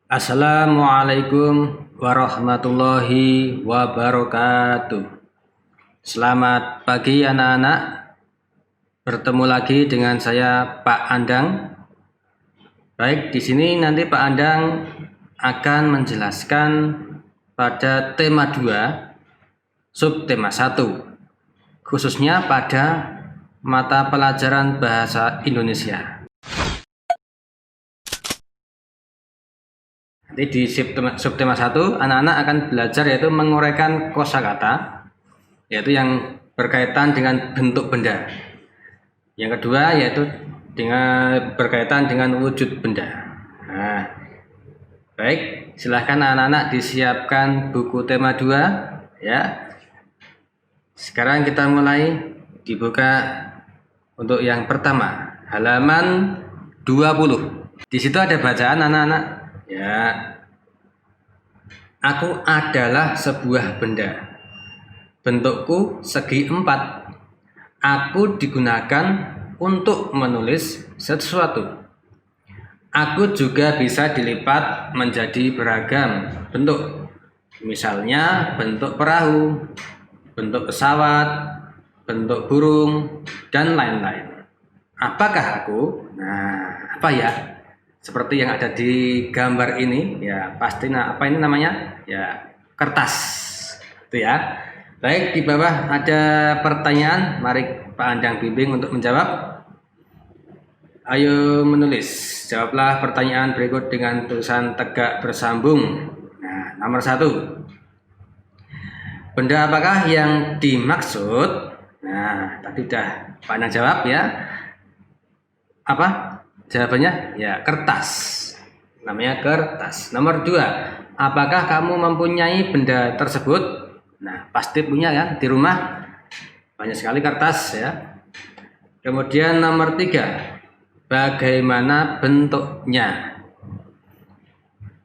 Assalamualaikum warahmatullahi wabarakatuh. Selamat pagi anak-anak. Bertemu lagi dengan saya Pak Andang. Baik, di sini nanti Pak Andang akan menjelaskan pada tema 2, subtema 1, khususnya pada mata pelajaran bahasa Indonesia. Nanti di subtema 1 anak-anak akan belajar yaitu menguraikan kosakata, yaitu yang berkaitan dengan bentuk benda. Yang kedua yaitu berkaitan dengan wujud benda. Nah, baik, silahkan anak-anak disiapkan buku tema 2 ya. Sekarang kita mulai, dibuka untuk yang pertama, halaman 20. Di situ ada bacaan anak-anak. Ya, aku adalah sebuah benda. Bentukku segi 4. Aku digunakan untuk menulis sesuatu. Aku juga bisa dilipat menjadi beragam bentuk. Misalnya bentuk perahu, bentuk pesawat, bentuk burung, dan lain-lain. Apakah aku? Nah, apa ya? Seperti yang ada di gambar ini, ya pasti apa ini namanya? Ya, kertas. Itu ya. Baik, di bawah ada pertanyaan, mari Pak Andang bimbing untuk menjawab. Ayo menulis. Jawablah pertanyaan berikut dengan tulisan tegak bersambung. Nah, nomor 1. Benda apakah yang dimaksud? Nah, tadi udah Pak Andang jawab ya. Apa? Jawabannya ya kertas, namanya kertas. Nomor 2, apakah kamu mempunyai benda tersebut? Nah, pasti punya ya, di rumah banyak sekali kertas ya. Kemudian nomor 3, bagaimana bentuknya?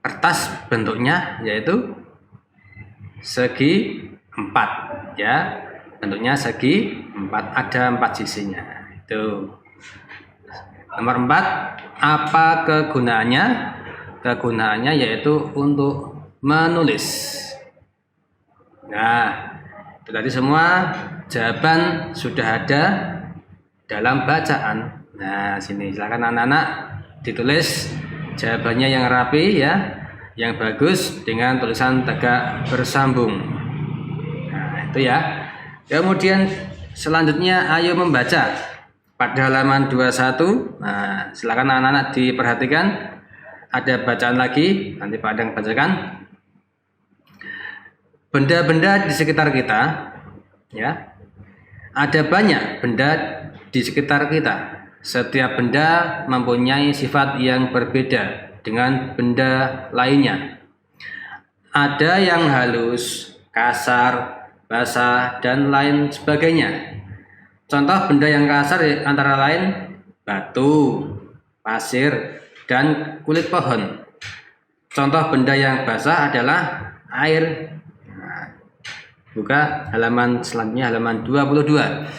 Kertas bentuknya yaitu segi 4 ya, bentuknya segi 4, ada 4 sisinya. Itu. Nomor 4, apa kegunaannya? Kegunaannya yaitu untuk menulis. Nah, itu tadi semua jawaban sudah ada dalam bacaan. Nah, sini silakan anak-anak ditulis jawabannya yang rapi ya, yang bagus dengan tulisan tegak bersambung. Nah, itu ya. Kemudian selanjutnya ayo membaca. Pada halaman 21, nah silakan anak-anak diperhatikan, ada bacaan lagi, nanti Pak Andang bacakan. Benda-benda di sekitar kita, ya, ada banyak benda di sekitar kita. Setiap benda mempunyai sifat yang berbeda dengan benda lainnya. Ada yang halus, kasar, basah, dan lain sebagainya. Contoh benda yang kasar antara lain batu, pasir, dan kulit pohon. Contoh benda yang basah adalah air. Nah, buka halaman selanjutnya, halaman 22.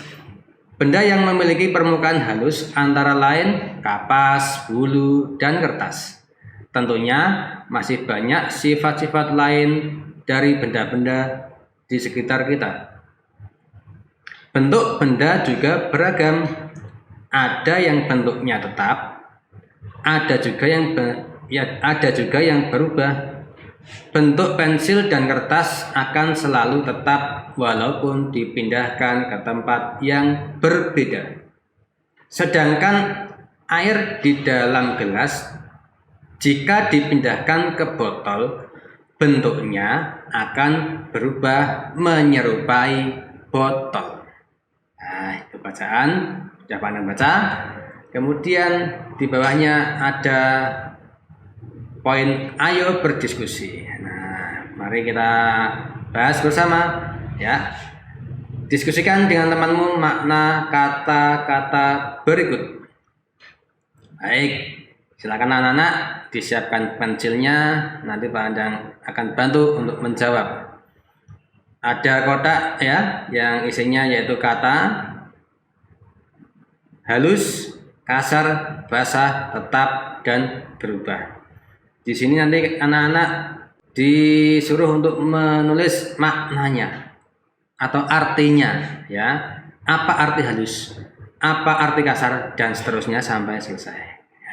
Benda yang memiliki permukaan halus antara lain kapas, bulu, dan kertas. Tentunya masih banyak sifat-sifat lain dari benda-benda di sekitar kita. Bentuk benda juga beragam. Ada yang bentuknya tetap, ada juga yang berubah. Bentuk pensil dan kertas akan selalu tetap walaupun dipindahkan ke tempat yang berbeda. Sedangkan air di dalam gelas jika dipindahkan ke botol, bentuknya akan berubah menyerupai botol. Nah, itu bacaan, sudah pandang baca. Kemudian di bawahnya ada poin ayo berdiskusi. Nah, mari kita bahas bersama ya. Diskusikan dengan temanmu makna kata-kata berikut. Baik, silakan anak-anak disiapkan pensilnya, nanti Pak Andang akan bantu untuk menjawab. Ada kotak ya, yang isinya yaitu kata halus, kasar, basah, tetap, dan berubah. Di sini nanti anak-anak disuruh untuk menulis maknanya atau artinya, ya. Apa arti halus? Apa arti kasar dan seterusnya sampai selesai.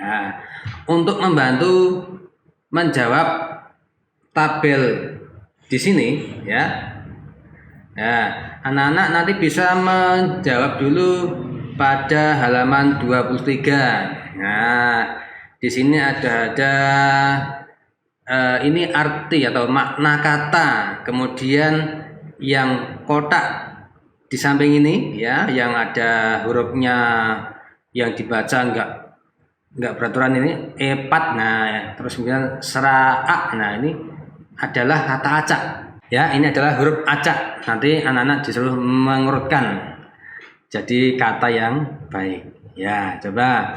Ya. Untuk membantu menjawab tabel di sini, ya. Ya, anak-anak nanti bisa menjawab dulu pada halaman 23. Nah, di sini ada ini arti atau makna kata, kemudian yang kotak di samping ini, ya, yang ada hurufnya yang dibaca enggak beraturan ini epat. Nah, terus kemudian seraa. Nah, ini adalah kata acak. Ya, ini adalah huruf acak. Nanti anak-anak disuruh mengurutkan jadi kata yang baik. Ya, coba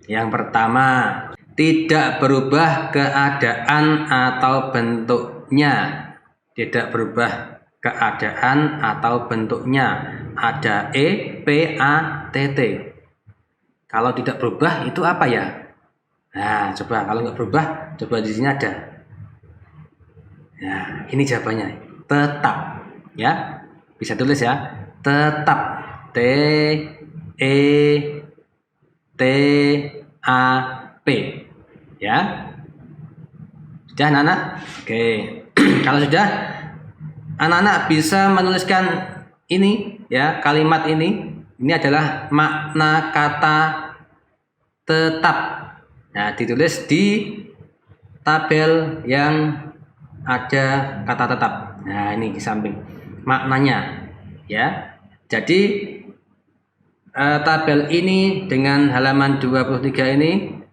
yang pertama, tidak berubah keadaan atau bentuknya. Tidak berubah keadaan atau bentuknya. Ada EPATT. Kalau tidak berubah itu apa ya? Nah, coba kalau nggak berubah, coba di sini ada. Nah, ini jawabannya. Tetap. Ya, bisa tulis ya. Tetap. T E T A P. Ya. Sudah anak-anak? Oke. Kalau sudah, anak-anak bisa menuliskan ini, ya, kalimat ini. Ini adalah makna kata tetap. Nah, ditulis di tabel yang ada kata tetap. Nah, ini di samping maknanya, ya. Jadi tabel ini dengan halaman 23 ini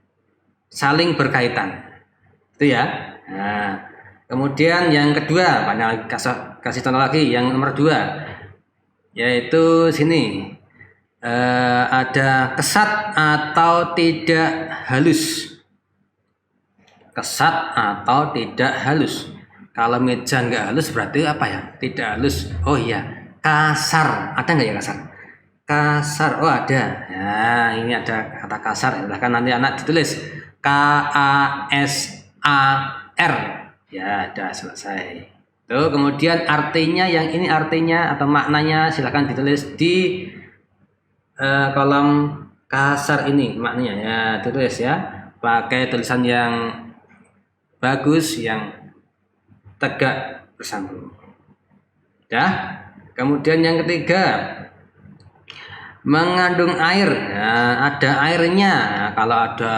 saling berkaitan. Itu ya. Nah, kemudian yang kedua, banyak kasih contoh lagi yang nomor 2, yaitu sini ada kesat atau tidak halus. Kesat atau tidak halus. Kalau meja nggak halus berarti apa ya? Tidak halus. Oh iya, kasar. Ada nggak ya kasar? Kasar. Oh ada. Ya, ini ada kata kasar. Silahkan nanti anak ditulis KASAR. Ya, udah selesai. Tuh, kemudian artinya, yang ini artinya atau maknanya silahkan ditulis di kolom kasar ini maknanya, ya, tulis ya, pakai tulisan yang bagus, yang tegak bersambung. Ya. Kemudian yang ketiga, mengandung air. Nah, ada airnya. Nah, kalau ada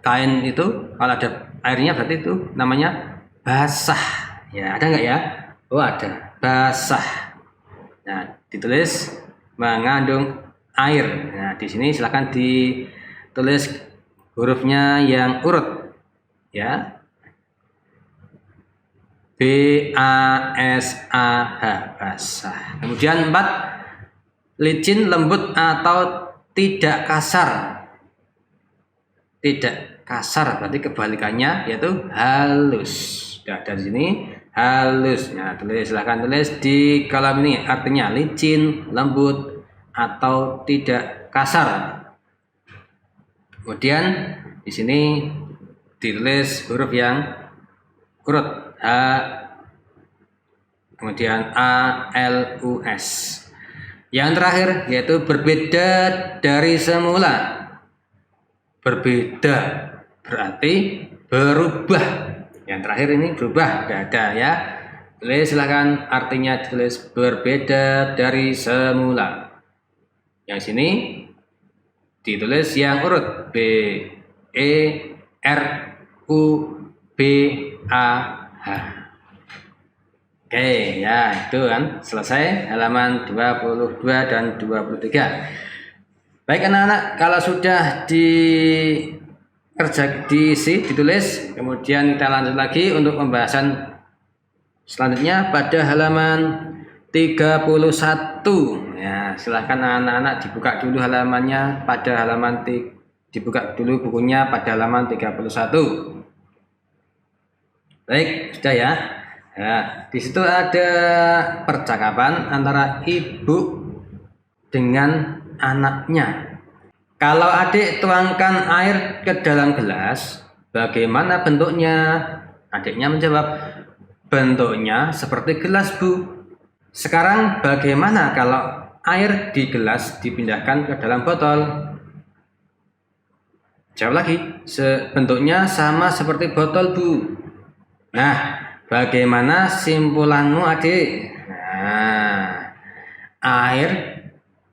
kain itu, kalau ada airnya berarti itu namanya basah. Ya, ada nggak ya? Oh ada, basah. Nah, ditulis mengandung air. Nah, di sini silakan ditulis hurufnya yang urut, ya. BASAH, basah. Kemudian 4, licin, lembut atau tidak kasar. Tidak kasar berarti kebalikannya yaitu halus. Sudah dari sini halus. Nah, silahkan tulis di kolom ini artinya licin, lembut atau tidak kasar. Kemudian di sini ditulis huruf yang urut, H, kemudian ALUS. Yang terakhir yaitu berbeda dari semula. Berbeda berarti berubah. Yang terakhir ini berubah, tidak ada ya. Silahkan artinya ditulis berbeda dari semula. Yang sini ditulis yang urut, B E R U B A H. Oke, ya, itu kan selesai halaman 22 dan 23. Baik anak-anak, kalau sudah diisi, ditulis, kemudian kita lanjut lagi untuk pembahasan selanjutnya pada halaman 31. Ya, silahkan anak-anak dibuka dulu halamannya pada halaman dibuka dulu bukunya pada halaman 31. Baik, sudah ya. Ya, di situ ada percakapan antara ibu dengan anaknya. Kalau adik tuangkan air ke dalam gelas, Bagaimana bentuknya? Adiknya menjawab, bentuknya seperti gelas, Bu. Sekarang bagaimana kalau air di gelas dipindahkan ke dalam botol? Jawab lagi, bentuknya sama seperti botol, Bu. Nah, bagaimana simpulanmu, adik? Nah, air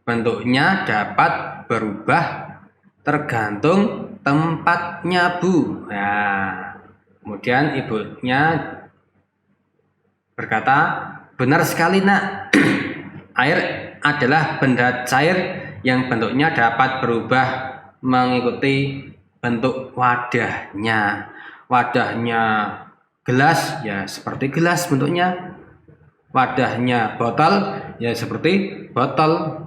bentuknya dapat berubah tergantung tempatnya, Bu. Nah, kemudian ibunya berkata, benar sekali, Nak. Air adalah benda cair yang bentuknya dapat berubah mengikuti bentuk wadahnya. Wadahnya gelas ya seperti gelas bentuknya. Wadahnya botol ya seperti botol.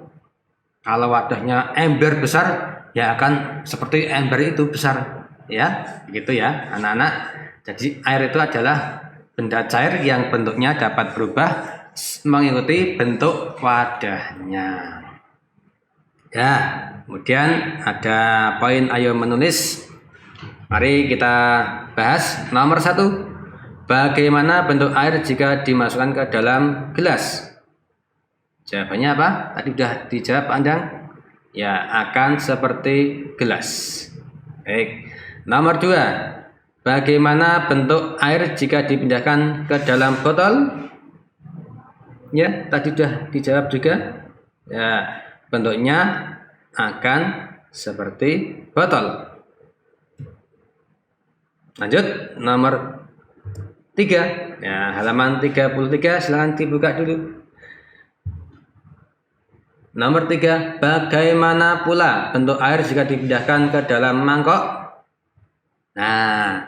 Kalau wadahnya ember besar ya akan seperti ember itu besar, ya gitu ya anak-anak. Jadi air itu adalah benda cair yang bentuknya dapat berubah mengikuti bentuk wadahnya. Ya, kemudian ada poin ayo menulis. Mari kita bahas. Nomor 1, bagaimana bentuk air jika dimasukkan ke dalam gelas? Jawabannya apa? Tadi sudah dijawab Andang. Ya, akan seperti gelas. Baik. Nomor 2, bagaimana bentuk air jika dipindahkan ke dalam botol? Ya, tadi sudah dijawab juga. Ya, bentuknya akan seperti botol. Lanjut, nomor 3. Ya, halaman 33, silakan dibuka dulu. Nomor 3, bagaimana pula bentuk air jika dipindahkan ke dalam mangkok? Nah,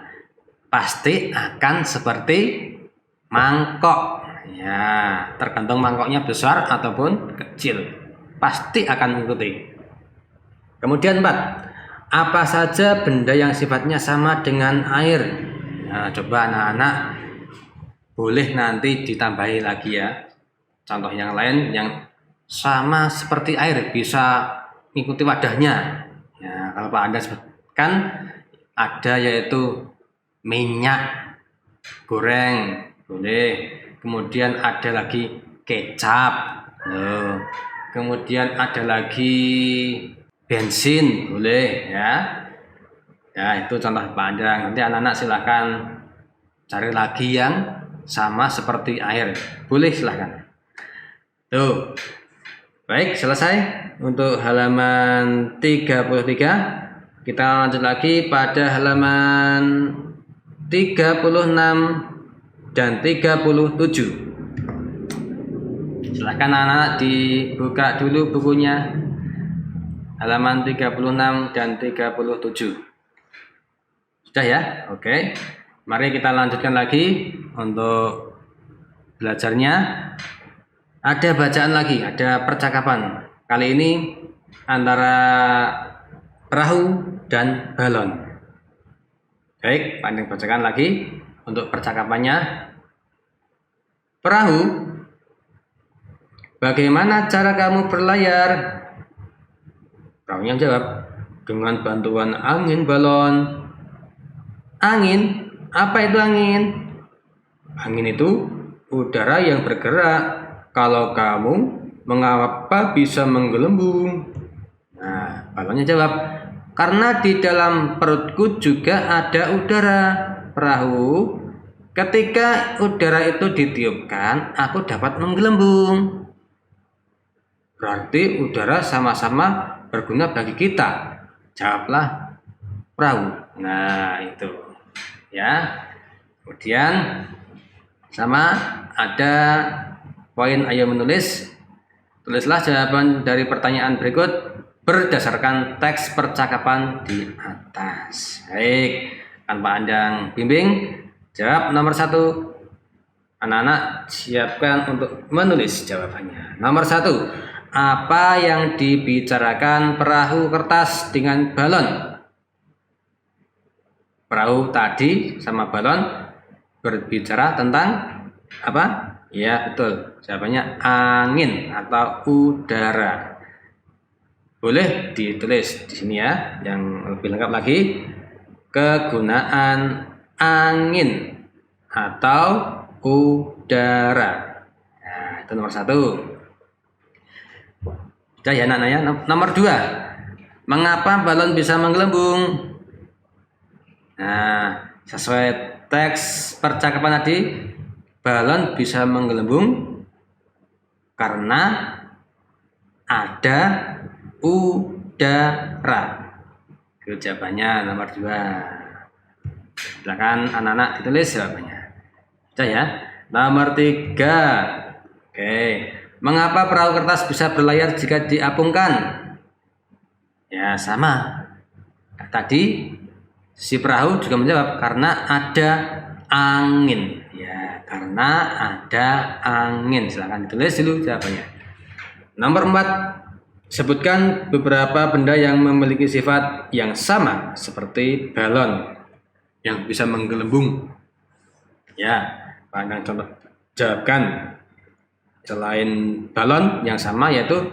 pasti akan seperti mangkok. Ya, tergantung mangkoknya besar ataupun kecil. Pasti akan mengikuti. Kemudian 4, apa saja benda yang sifatnya sama dengan air? Nah, coba anak-anak boleh nanti ditambahi lagi ya. Contoh yang lain yang sama seperti air, bisa mengikuti wadahnya. Ya, kalau Pak Anda sebutkan ada yaitu minyak goreng, boleh. Kemudian ada lagi kecap. Kemudian ada lagi bensin, boleh ya. Ya, itu contoh Pak Anda. Nanti anak-anak silahkan cari lagi yang sama seperti air. Boleh silahkan. Tuh. Baik, selesai untuk halaman 33. Kita lanjut lagi pada halaman 36 dan 37. Silahkan anak-anak dibuka dulu bukunya. Halaman 36 dan 37. Sudah ya? Oke. Mari kita lanjutkan lagi untuk belajarnya. Ada bacaan lagi, ada percakapan. Kali ini antara perahu dan balon. Baik, Pandang bacakan lagi untuk percakapannya. Perahu, bagaimana cara kamu berlayar? Perahunya jawab, dengan bantuan angin balon. Angin? Apa itu angin? Angin itu udara yang bergerak. Kalau kamu, mengapa bisa menggelembung? Nah, balonnya jawab, karena di dalam perutku juga ada udara. Perahu, ketika udara itu ditiupkan, aku dapat menggelembung. Berarti udara sama-sama berguna bagi kita. Jawablah perahu. Nah, itu. Ya. Kemudian sama ada poin ayo menulis. Tulislah jawaban dari pertanyaan berikut berdasarkan teks percakapan di atas. Baik, kan Pak Andang bimbing. Jawab nomor 1. Anak-anak siapkan untuk menulis jawabannya. Nomor 1. Apa yang dibicarakan perahu kertas dengan balon? Perahu tadi sama balon berbicara tentang apa? Ya, betul. Jawabannya angin atau udara. Boleh ditulis di sini ya, yang lebih lengkap lagi. kegunaan angin atau udara. Nah, itu nomor 1. Sudah ya anak-anak ya. Nomor 2, mengapa balon bisa menggelembung? Nah, sesuai teks percakapan tadi, balon bisa menggelembung karena ada udara. Itu jawabannya nomor 2. Silakan anak-anak ditulis jawabannya. Sudah ya. Nomor 3. Oke. Mengapa perahu kertas bisa berlayar jika diapungkan? Ya sama. Tadi si perahu juga menjawab karena ada angin. Ya, karena ada angin. Silakan ditulis dulu jawabannya. Nomor 4. Sebutkan beberapa benda yang memiliki sifat yang sama seperti balon yang bisa menggelembung. Ya, pandang contoh. Jawabkan. Selain balon yang sama yaitu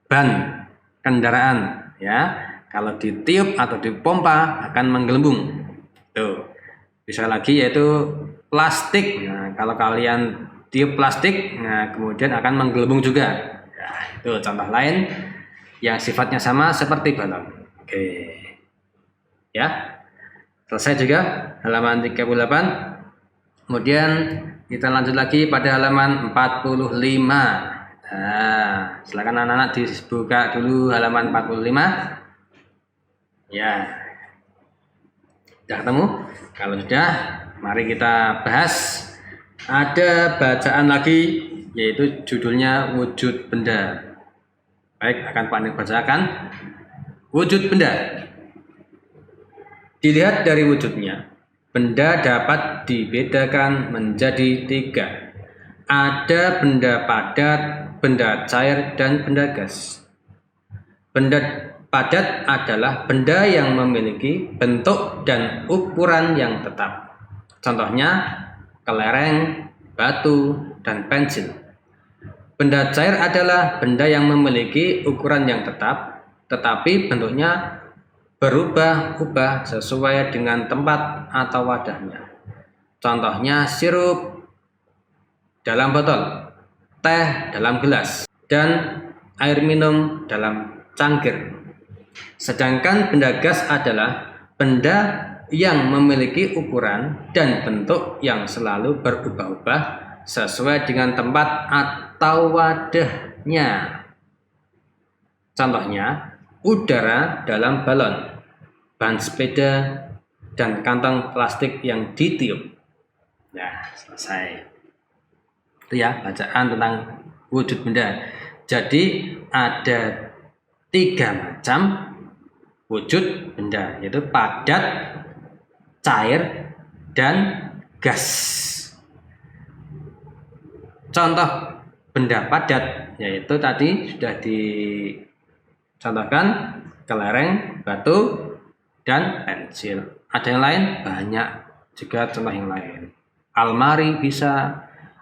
ban kendaraan, ya. Kalau ditiup atau dipompa akan menggelembung. Tuh. Bisa lagi yaitu plastik. Nah, kalau kalian tiup plastik, nah kemudian akan menggelembung juga. Nah, itu contoh lain yang sifatnya sama seperti balon. Oke. Ya. Selesai juga halaman 38. Kemudian kita lanjut lagi pada halaman 45. Nah, silakan anak-anak dibuka dulu halaman 45. Ya. Sudah ketemu? Kalau sudah, mari kita bahas. Ada bacaan lagi yaitu judulnya wujud benda. Baik, akan Pak Nik bacakan. Wujud benda. Dilihat dari wujudnya, benda dapat dibedakan menjadi 3. Ada benda padat, benda cair, dan benda gas. Benda padat adalah benda yang memiliki bentuk dan ukuran yang tetap. Contohnya kelereng, batu, dan pensil. Benda cair adalah benda yang memiliki ukuran yang tetap, tetapi bentuknya berubah-ubah sesuai dengan tempat atau wadahnya. Contohnya sirup dalam botol, teh dalam gelas, dan air minum dalam cangkir. Sedangkan benda gas adalah benda yang memiliki ukuran dan bentuk yang selalu berubah-ubah sesuai dengan tempat atau wadahnya. Contohnya udara dalam balon, ban sepeda, dan kantong plastik yang ditiup. Nah, selesai. Itu ya bacaan tentang wujud benda. Jadi ada 3 macam wujud benda, yaitu padat, cair, dan gas. Contoh benda padat yaitu tadi sudah dicontohkan kelereng, batu, dan pensil. Ada yang lain? Banyak juga contoh yang lain. Almari bisa,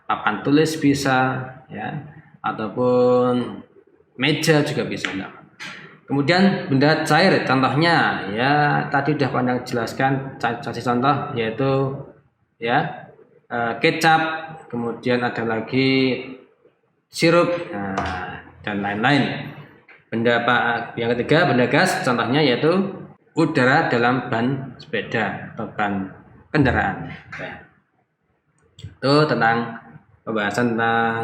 papan tulis bisa, ya, ataupun meja juga bisa. Kemudian benda cair, contohnya ya tadi sudah pandang jelaskan kasih contoh yaitu ya kecap, kemudian ada lagi sirup, nah, dan lain-lain. Benda yang ketiga benda gas, contohnya yaitu udara dalam ban sepeda atau ban kendaraan. Ya. Itu tentang pembahasan tentang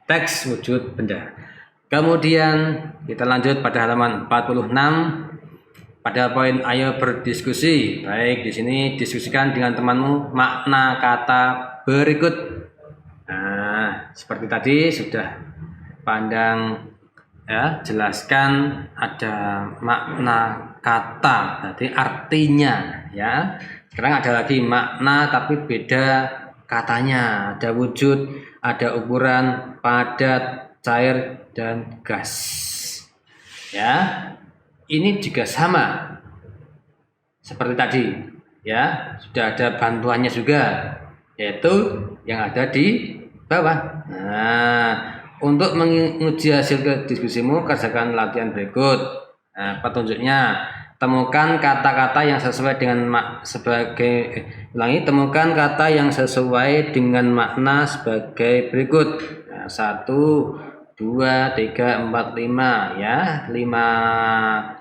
teks wujud benda. Kemudian kita lanjut pada halaman 46 pada poin ayo berdiskusi. Baik, di sini diskusikan dengan temanmu makna kata berikut. Nah, seperti tadi sudah pandang ya, jelaskan ada makna kata, berarti artinya ya. Sekarang ada lagi makna tapi beda katanya. Ada wujud, ada ukuran, padat, cair, dan gas. Ya. Ini juga sama seperti tadi. Ya, sudah ada bantuannya juga, yaitu yang ada di bawah. Nah, untuk menguji hasil diskusimu, kerjakan latihan berikut. Nah, petunjuknya temukan kata-kata yang sesuai dengan temukan kata yang sesuai dengan makna sebagai berikut. Nah, 1, 2, 3, 4, 5 ya. 5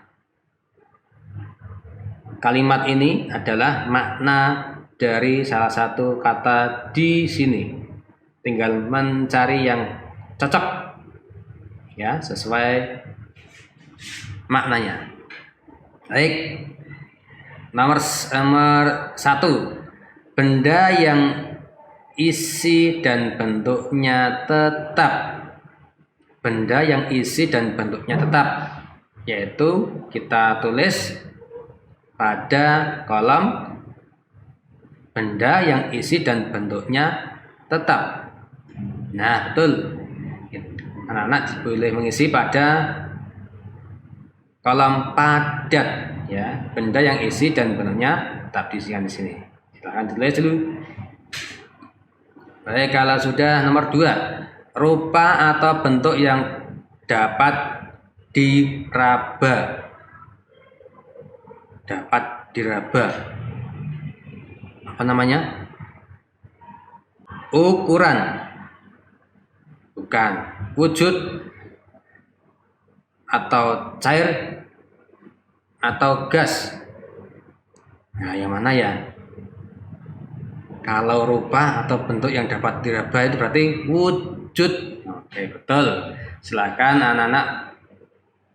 kalimat ini adalah makna dari salah satu kata di sini. Tinggal mencari yang cocok ya, sesuai maknanya. Baik. Nomor 1. Benda yang isi dan bentuknya tetap. Benda yang isi dan bentuknya tetap, yaitu kita tulis pada kolom benda yang isi dan bentuknya tetap. Nah, betul. Anak-anak boleh mengisi pada kolom padat ya, benda yang isi dan bentuknya tetap diisikan di sini. Silahkan ditulis dulu. Baik, kalau sudah nomor 2, rupa atau bentuk yang dapat diraba. Dapat diraba. Apa namanya? Ukuran. Bukan. Wujud atau cair atau gas. Nah, yang mana ya? Kalau rupa atau bentuk yang dapat diraba itu berarti wujud. Oke, betul. Silakan anak-anak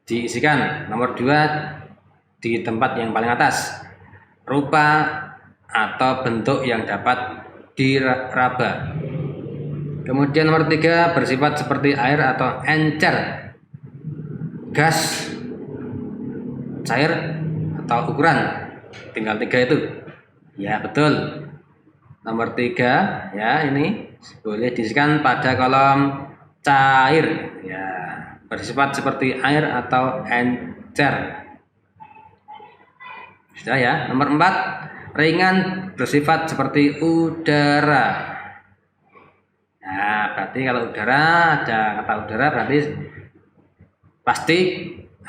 diisikan. Nomor 2 di tempat yang paling atas. Rupa atau bentuk yang dapat diraba. Kemudian nomor 3 bersifat seperti air atau encer. Gas, cair, atau ukuran. Tinggal 3 itu. Ya, betul. Nomor 3 ya, ini boleh diisikan pada kolom cair ya, bersifat seperti air atau encer. Sudah ya. Nomor 4, ringan, bersifat seperti udara. Nah, berarti kalau udara, ada kata udara berarti pasti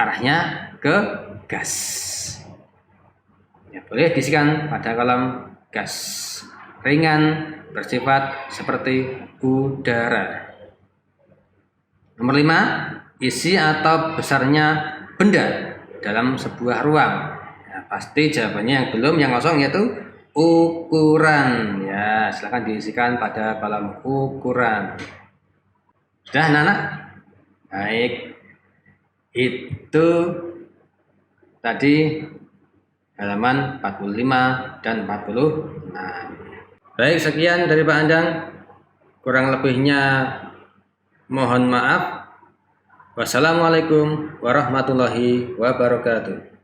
arahnya ke gas. Ya, boleh diisikan pada kolom gas. Ringan, bersifat seperti udara. Nomor 5, isi atau besarnya benda dalam sebuah ruang. Ya, pasti jawabannya yang belum, yang kosong, yaitu ukuran. Ya, silakan diisikan pada kolom ukuran. Sudah, anak-anak? Baik. Itu tadi halaman 45 dan 46. Baik, sekian dari Pak Andang. Kurang lebihnya mohon maaf. Wassalamualaikum warahmatullahi wabarakatuh.